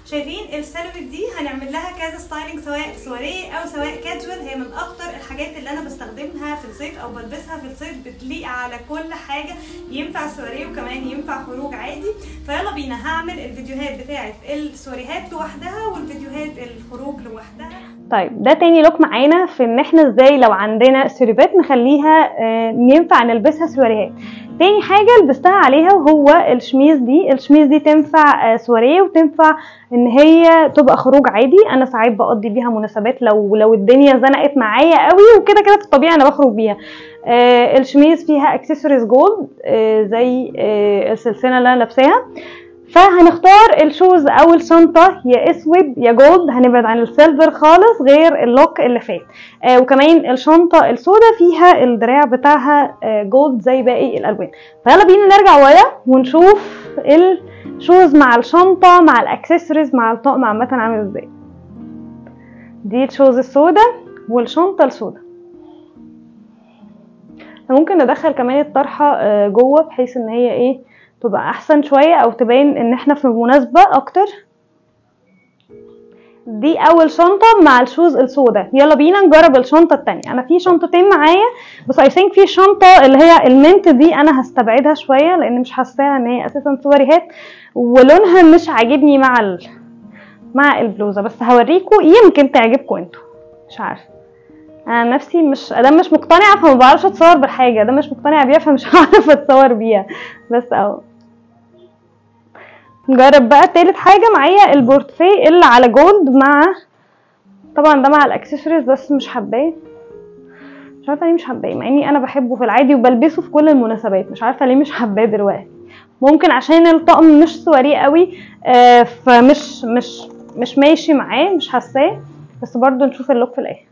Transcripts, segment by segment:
شايفين السلوك دي هنعمل لها كذا ستايلينج، سواء سواريه او سواء كاجوال. هي من اكتر الحاجات اللي انا بستخدمها في الصيف او بلبسها في الصيف، بتليق على كل حاجه، ينفع سواريه وكمان ينفع خروج عادي. فيلا بينا هعمل الفيديوهات بتاعه السواريهات لوحدها والفيديوهات الخروج لوحدها. طيب ده تاني لوك معانا في ان احنا ازاي لو عندنا سوريبات نخليها ينفع نلبسها سواريهات. تاني حاجه لبستها عليها وهو الشميز دي تنفع سواريه وتنفع ان هي تبقى خروج عادي. انا ساعات بقضي بيها مناسبات لو الدنيا زنقت معايا قوي، وكده كده في الطبيعي انا بخرج بيها. الشميز فيها اكسسوارز جولد زي السلسله اللي انا لابساها. فهنختار الشوز او الشنطه يا اسود يا جولد، هنبعد عن السيلفر خالص غير اللوك اللي فات. وكمان الشنطه السوداء فيها الدراع بتاعها جولد زي باقي الالوان. فيلا بينا نرجع ورا ونشوف الشوز مع الشنطه مع الاكسسوارز مع الطقم عامه عامل ازاي. دي الشوز السوداء والشنطه السوداء. ممكن ندخل كمان الطرحه جوه بحيث ان هي تبقى احسن شويه او تبين ان احنا في مناسبه اكتر. دي اول شنطه مع الشوز السوداء. يلا بينا نجرب الشنطه الثانيه. انا في شنطتين معايا، بس اي ثينك في شنطه اللي هي المنت دي انا هستبعدها شويه لان مش حاساها ان هي اساسا سواريهات، ولونها مش عاجبني مع البلوزه. بس هوريكم يمكن تعجبكم انتوا، مش عارفه. انا نفسي مش مقتنعه، فما بعرفش اتصور بالحاجه. ده مش مقتنعه بيها فمش هعرف اتصور بيها. بس اهو نجرب بقى. تالت حاجه معايا البورتفيه اللي على جولد، طبعا ده مع الاكسسوارز، بس مش حباه. مش عارفه ليه مش حباه، مع اني انا بحبه في العادي وبلبسه في كل المناسبات. مش عارفه ليه مش حباه دلوقتي. ممكن عشان الطقم مش سواريه قوي، فمش مش ماشي معاه، مش حاساه. بس برضو نشوف اللوك في الاخر.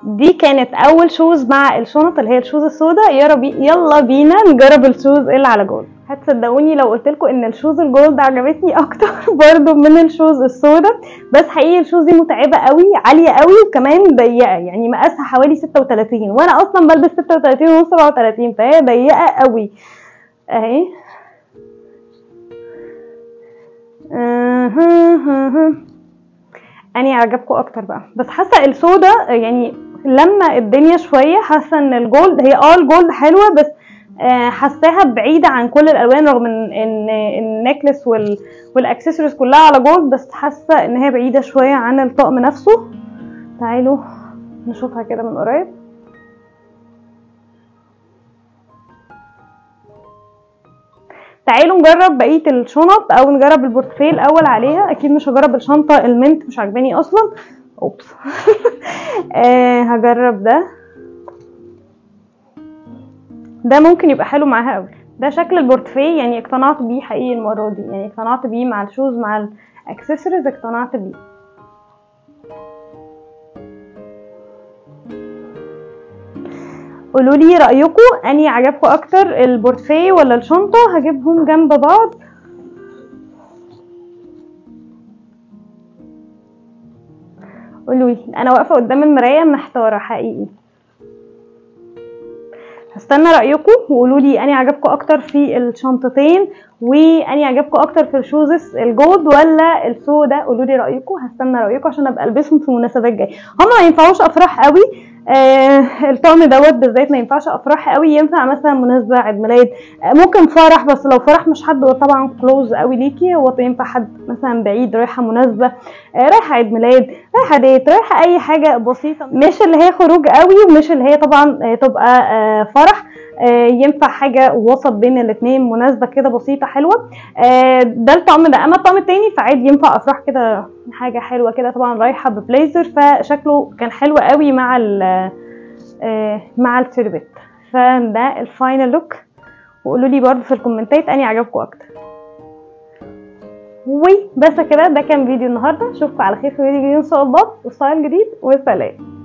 دي كانت اول شوز مع الشنط اللي هي الشوز السوداء. يلا بينا نجرب الشوز اللي على جولد. هتصدقوني لو قلتلكم ان الشوز الجولد عجبتني اكتر برضو من الشوز السوداء. بس حقيقي الشوز دي متعبه قوي، عاليه قوي، وكمان ضيقه. يعني مقاسها حوالي 36 وانا اصلا بلبس 36 ونص 37، فهي ضيقه قوي اهي. اني عجبكم اكتر بقى. بس حاسه السوداء يعني لما الدنيا شويه، حاسه ان الجولد هي الجولد حلوه، بس حاساها بعيده عن كل الالوان، رغم ان النكلس والاكسسوارز كلها على جولد، بس حاسه ان هي بعيده شويه عن الطقم نفسه. تعالوا نشوفها كده من قريب. تعالوا نجرب بقيه الشنط او نجرب البورتفيه الاول عليها. اكيد مش هجرب الشنطه المنت، مش عجباني اصلا. اوبس. هجرب ده ممكن يبقى حلو معاها قوي. ده شكل البورتفيه، يعني اقتنعت بيه حقيقي المره دي. يعني اقتنعت بيه مع الشوز مع الاكسسوارز، اقتنعت بيه. قولوا لي رايكم، اني عجبكم اكتر البورتفيه ولا الشنطه؟ هجيبهم جنب بعض. قولوا لي. انا واقفه قدام المرايه محتاره حقيقي. هستنى رايكم وقولوا لي اني عجبكم اكتر في الشنطتين، واني عجبكم اكتر في الشوزس الجولد ولا السوداء. قولوا لي رايكم، هستنى رايكم عشان ابقى البسهم في مناسبات جايه. هما ما ينفعوش افراح قوي. الطقم دوت بالذات ما ينفعش افراح قوي. ينفع مثلا مناسبه، عيد ميلاد، ممكن فرح، بس لو فرح مش حد طبعا كلوز قوي ليكي. هو ينفع حد مثلا بعيد، رايحه مناسبه، رايحه عيد ميلاد، رايحه ديت، رايحه اي حاجه بسيطه، مش اللي هي خروج قوي ومش اللي هي طبعا تبقى فرح. ينفع حاجه وسط بين الاثنين، مناسبه كده بسيطه حلوه. ده الطقم ده. اما الطقم التاني فعادي ينفع افراح كده، حاجه حلوه كده. طبعا رايحه ببليزر، فشكله كان حلو قوي مع التربت. فده الفاينل لوك. وقولوا لي برضه في الكومنتات اني عجبكم اكتر. وبس كده، ده كان فيديو النهارده. اشوفكم على خير في فيديو جديد ان شاء الله وستايل جديد، وسلام.